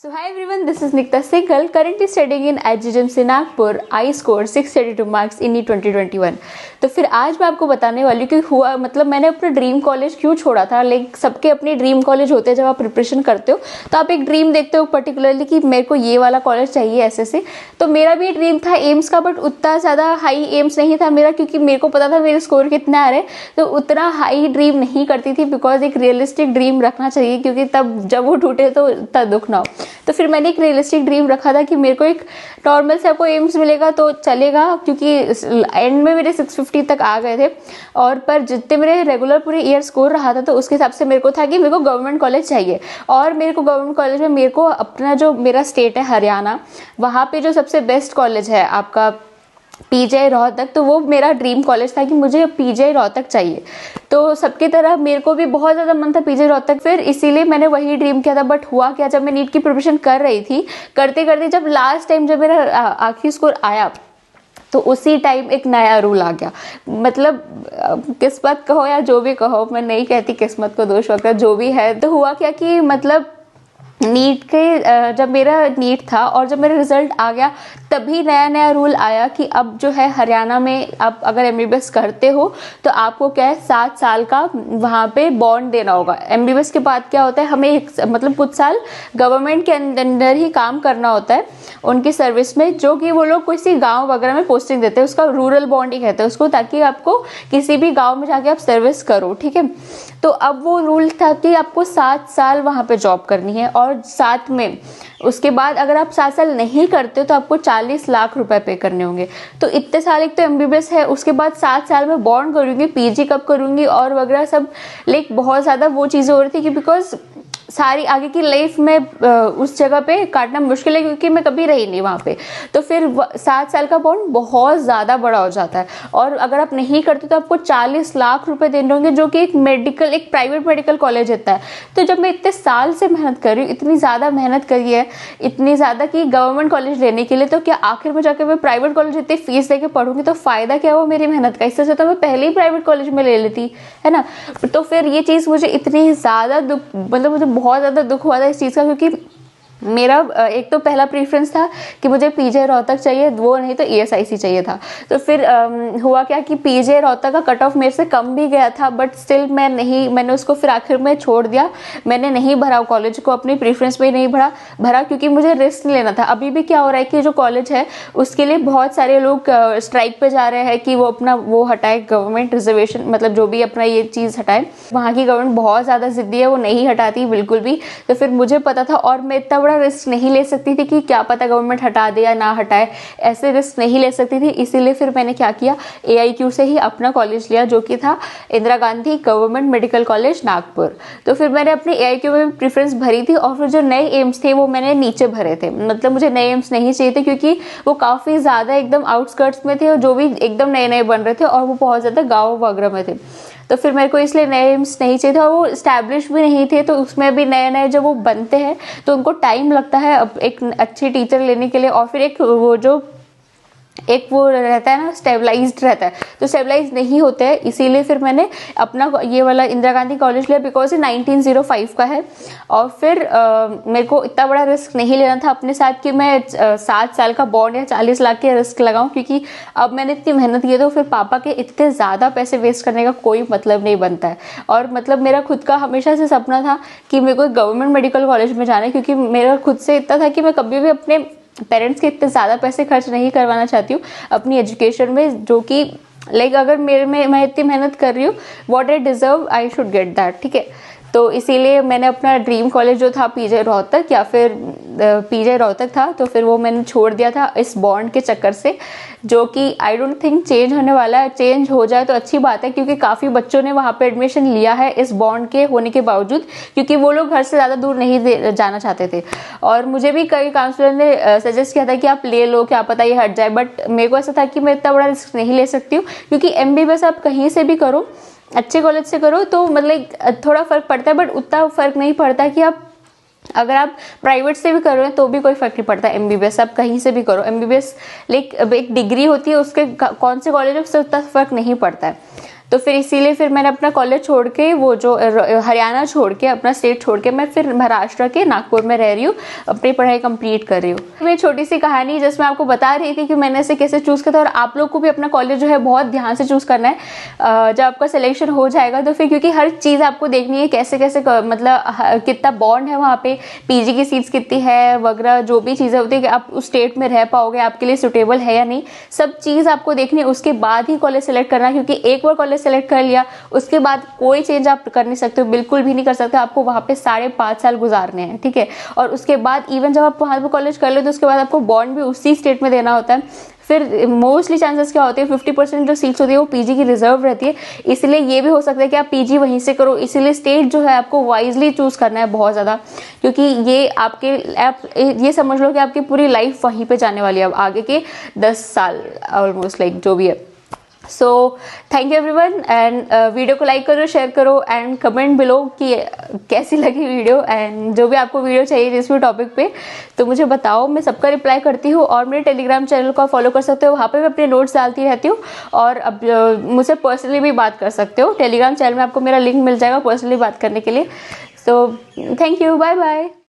So hi everyone, this is Nikta Singhal, currently studying in IGMC Nagpur. I scored 632 marks in NEET 2021. तो फिर आज मैं आपको बताने वाली हूँ कि हुआ मतलब मैंने अपना ड्रीम कॉलेज क्यों छोड़ा था। लाइक सबके अपने ड्रीम कॉलेज होते हैं, जब आप प्रिपरेशन करते हो तो आप एक ड्रीम देखते हो पर्टिकुलरली कि मेरे को ये वाला कॉलेज चाहिए ऐसे से। तो मेरा भी ड्रीम था एम्स का, बट उतना ज़्यादा हाई एम्स नहीं था मेरा, क्योंकि मेरे को पता था मेरे स्कोर कितने आ रहे, तो उतना हाई ड्रीम नहीं करती थी। बिकॉज एक रियलिस्टिक ड्रीम रखना चाहिए, क्योंकि तब जब वो टूटे तो इतना दुख ना हो। तो फिर मैंने एक रियलिस्टिक ड्रीम रखा था कि मेरे को एक नॉर्मल से आपको एम्स मिलेगा तो चलेगा, क्योंकि एंड में मेरे 650 तक आ गए थे। और पर जितने मेरे रेगुलर पूरे ईयर स्कोर रहा था, तो उसके हिसाब से मेरे को था कि मेरे को गवर्नमेंट कॉलेज चाहिए। और मेरे को गवर्नमेंट कॉलेज में मेरे को अपना जो मेरा स्टेट है हरियाणा, वहाँ पे जो सबसे बेस्ट कॉलेज है आपका पीजीआई रोहतक, तो वो मेरा ड्रीम कॉलेज था कि मुझे पीजीआई रोहतक चाहिए। तो सबकी तरह मेरे को भी बहुत ज़्यादा मन था पीजीआई रोहतक, फिर इसीलिए मैंने वही ड्रीम किया था। बट हुआ क्या, जब मैं नीट की प्रिपरेशन कर रही थी, करते करते जब लास्ट टाइम जब मेरा आखिरी स्कोर आया, तो उसी टाइम एक नया रूल आ गया। मतलब किस्मत कहो या जो भी कहो, मैं नहीं कहती किस्मत को दोष वगैरह, जो भी है। तो हुआ क्या कि मतलब नीट के जब मेरा नीट था और जब मेरा रिजल्ट आ गया, तभी नया नया रूल आया कि अब जो है हरियाणा में आप अगर एमबीबीएस करते हो तो आपको क्या है 7 साल का वहाँ पे बॉन्ड देना होगा। एमबीबीएस के बाद क्या होता है, हमें मतलब कुछ साल गवर्नमेंट के अंदर ही काम करना होता है उनकी सर्विस में, जो कि वो लोग किसी गाँव वगैरह में पोस्टिंग देते हैं। उसका रूरल बॉन्ड ही कहते हैं उसको, ताकि आपको किसी भी गाँव में जाके आप सर्विस करो, ठीक है। तो अब वो रूल था कि आपको 7 साल वहाँ पे जॉब करनी है, और साथ में उसके बाद अगर आप 7 साल नहीं करते हो तो आपको 40 लाख रुपए पे करने होंगे। तो इतने साल, एक तो एमबीबीएस है, उसके बाद 7 साल में बॉन्ड करूँगी, पीजी कब करूँगी और वगैरह सब। लाइक बहुत ज़्यादा वो चीज़ें हो रही थी कि बिकॉज सारी आगे की लाइफ में उस जगह पे काटना मुश्किल है, क्योंकि मैं कभी रही नहीं वहाँ पे। तो फिर 7 साल का बॉन्ड बहुत ज़्यादा बड़ा हो जाता है, और अगर आप नहीं करते तो आपको 40 लाख रुपए देने होंगे, जो कि एक प्राइवेट मेडिकल कॉलेज होता है। तो जब मैं इतने साल से मेहनत कर रही हूँ, इतनी ज़्यादा मेहनत करी है, इतनी ज़्यादा कि गवर्नमेंट कॉलेज लेने के लिए, तो क्या आखिर में जाकर मैं प्राइवेट कॉलेज इतनी फीस देके पढ़ूंगी तो फ़ायदा क्या हो मेरी मेहनत का। इससे तो मैं पहले ही प्राइवेट कॉलेज में ले लेती, है ना। तो फिर ये चीज़ मुझे इतनी ज़्यादा दुख, मतलब मुझे बहुत ज़्यादा दुख हुआ था इस चीज़ का, क्योंकि मेरा एक तो पहला प्रेफरेंस था कि मुझे पीजीआई रोहतक चाहिए, वो नहीं तो ईएसआईसी चाहिए था। तो फिर हुआ क्या कि पीजीआई रोहतक का कट ऑफ मेरे से कम भी गया था, बट स्टिल मैंने उसको फिर आखिर में छोड़ दिया। मैंने नहीं भरा कॉलेज को, अपनी प्रेफरेंस में ही नहीं भरा, क्योंकि मुझे रिस्क लेना था। अभी भी क्या हो रहा है कि जो कॉलेज है उसके लिए बहुत सारे लोग स्ट्राइक पे जा रहे हैं कि वो अपना वो हटाए, गवर्नमेंट रिजर्वेशन, मतलब जो भी अपना ये चीज़ हटाए। वहाँ की गवर्नमेंट बहुत ज़्यादा जिद्दी है, वो नहीं हटाती बिल्कुल भी। तो फिर मुझे पता था, और मैं इतना बड़ा रिस्क नहीं ले सकती थी कि क्या पता गवर्नमेंट हटा दे या ना हटाए, ऐसे रिस्क नहीं ले सकती थी। इसीलिए फिर मैंने क्या किया, AIQ से ही अपना कॉलेज लिया, जो कि था Indira Gandhi government medical college Nagpur. तो फिर मैंने अपने AIQ में प्रेफरेंस भरी थी, और फिर जो नए एम्स थे वो मैंने नीचे भरे थे। मतलब मुझे नए एम्स नहीं चाहिए थे, क्योंकि वो काफ़ी ज़्यादा एकदम आउटस्कर्ट्स में थे, और जो भी एकदम नए नए बन रहे थे, और वो बहुत ज़्यादा गाँव वगैरह में थे। तो फिर मेरे को इसलिए नए एम्स नहीं चाहिए थे, और वो इस्टेब्लिश भी नहीं थे। तो उसमें भी नए नए जब वो बनते हैं तो उनको टाइम लगता है अब एक अच्छी टीचर लेने के लिए, और फिर एक वो रहता है ना, स्टेबलाइज्ड रहता है, तो स्टेबलाइज नहीं होता है। इसीलिए फिर मैंने अपना ये वाला इंदिरा गांधी कॉलेज लिया, बिकॉज ये 1905 का है। और फिर मेरे को इतना बड़ा रिस्क नहीं लेना था अपने साथ कि मैं 7 साल का बॉन्ड या 40 लाख के रिस्क लगाऊं, क्योंकि अब मैंने इतनी मेहनत की है, तो फिर पापा के इतने ज़्यादा पैसे वेस्ट करने का कोई मतलब नहीं बनता है। और मतलब मेरा खुद का हमेशा से सपना था कि मेरे को गवर्नमेंट मेडिकल कॉलेज में जाना है, क्योंकि मेरा खुद से इतना था कि मैं कभी भी अपने पेरेंट्स के इतने ज़्यादा पैसे खर्च नहीं करवाना चाहती हूँ अपनी एजुकेशन में, जो कि लाइक अगर मैं इतनी मेहनत कर रही हूँ, what I deserve I should get that, ठीक है। तो इसीलिए मैंने अपना ड्रीम कॉलेज जो था पीजीआई रोहतक, या फिर पीजीआई रोहतक था, तो फिर वो मैंने छोड़ दिया था इस बॉन्ड के चक्कर से, जो कि आई डोंट थिंक चेंज होने वाला है। चेंज हो जाए तो अच्छी बात है, क्योंकि काफ़ी बच्चों ने वहाँ पे एडमिशन लिया है इस बॉन्ड के होने के बावजूद, क्योंकि वो लोग घर से ज़्यादा दूर नहीं जाना चाहते थे। और मुझे भी कई काउंसलर ने सजेस्ट किया था कि आप ले लो, क्या पता ये हट जाए, बट मेरे को ऐसा था कि मैं इतना बड़ा रिस्क नहीं ले सकती हूँ, क्योंकि एमबीबीएस आप कहीं से भी करो, अच्छे कॉलेज से करो, तो मतलब थोड़ा फ़र्क पड़ता है, बट उतना फ़र्क नहीं पड़ता कि आप अगर आप प्राइवेट से भी कर रहे हैं तो भी कोई फर्क नहीं पड़ता। एमबीबीएस आप कहीं से भी करो, एमबीबीएस लाइक एक डिग्री होती है, उसके कौन से कॉलेज में उससे उतना फर्क नहीं पड़ता है। तो फिर इसीलिए फिर मैंने अपना कॉलेज छोड़ के, वो जो हरियाणा छोड़ के, अपना स्टेट छोड़ के मैं फिर महाराष्ट्र के नागपुर में रह रही हूँ, अपनी पढ़ाई कंप्लीट कर रही हूँ। मेरी छोटी सी कहानी जिसमें आपको बता रही थी कि मैंने इसे कैसे चूज़ किया था। और आप लोग को भी अपना कॉलेज जो है बहुत ध्यान से चूज़ करना है जब आपका सिलेक्शन हो जाएगा तो फिर, क्योंकि हर चीज़ आपको देखनी है, कैसे कैसे मतलब कितना बॉन्ड है वहाँ पे, पीजी की सीट्स कितनी है वगैरह, जो भी चीज़ें होती है कि आप उस स्टेट में रह पाओगे, आपके लिए सुटेबल है या नहीं, सब चीज़ आपको देखनी है। उसके बाद ही कॉलेज सेलेक्ट करना, क्योंकि एक बार कॉलेज सेलेक्ट कर लिया उसके बाद कोई चेंज आप कर नहीं सकते हो, बिल्कुल भी नहीं कर सकते। आपको वहाँ पे 5.5 साल गुजारने हैं, ठीक है। और उसके बाद इवन जब आप वहाँ पर कॉलेज कर लो तो उसके बाद आपको बॉन्ड भी उसी स्टेट में देना होता है। फिर मोस्टली चांसेस क्या होते हैं, 50% जो सीट्स होती है वो पीजी की रिजर्व रहती है, इसलिए ये भी हो सकता है कि आप पीजी वहीं से करो। इसीलिए स्टेट जो है आपको वाइजली चूज करना है बहुत ज़्यादा, क्योंकि ये आप ये समझ लो कि आपकी पूरी लाइफ वहीं पे जाने वाली है अब आगे के 10 साल ऑलमोस्ट, लाइक जो भी है। सो thank you everyone, and video को लाइक करो, शेयर करो एंड कमेंट बिलो कि कैसी लगी वीडियो, एंड जो भी आपको वीडियो चाहिए जिस भी टॉपिक पे तो मुझे बताओ, मैं सबका रिप्लाई करती हूँ। और मेरे टेलीग्राम चैनल को फॉलो कर सकते हो, वहाँ पे मैं अपने नोट्स डालती रहती हूँ। और अब मुझसे पर्सनली भी बात कर सकते हो, टेलीग्राम चैनल में आपको मेरा लिंक मिल जाएगा पर्सनली बात करने के लिए। So thank you, bye bye.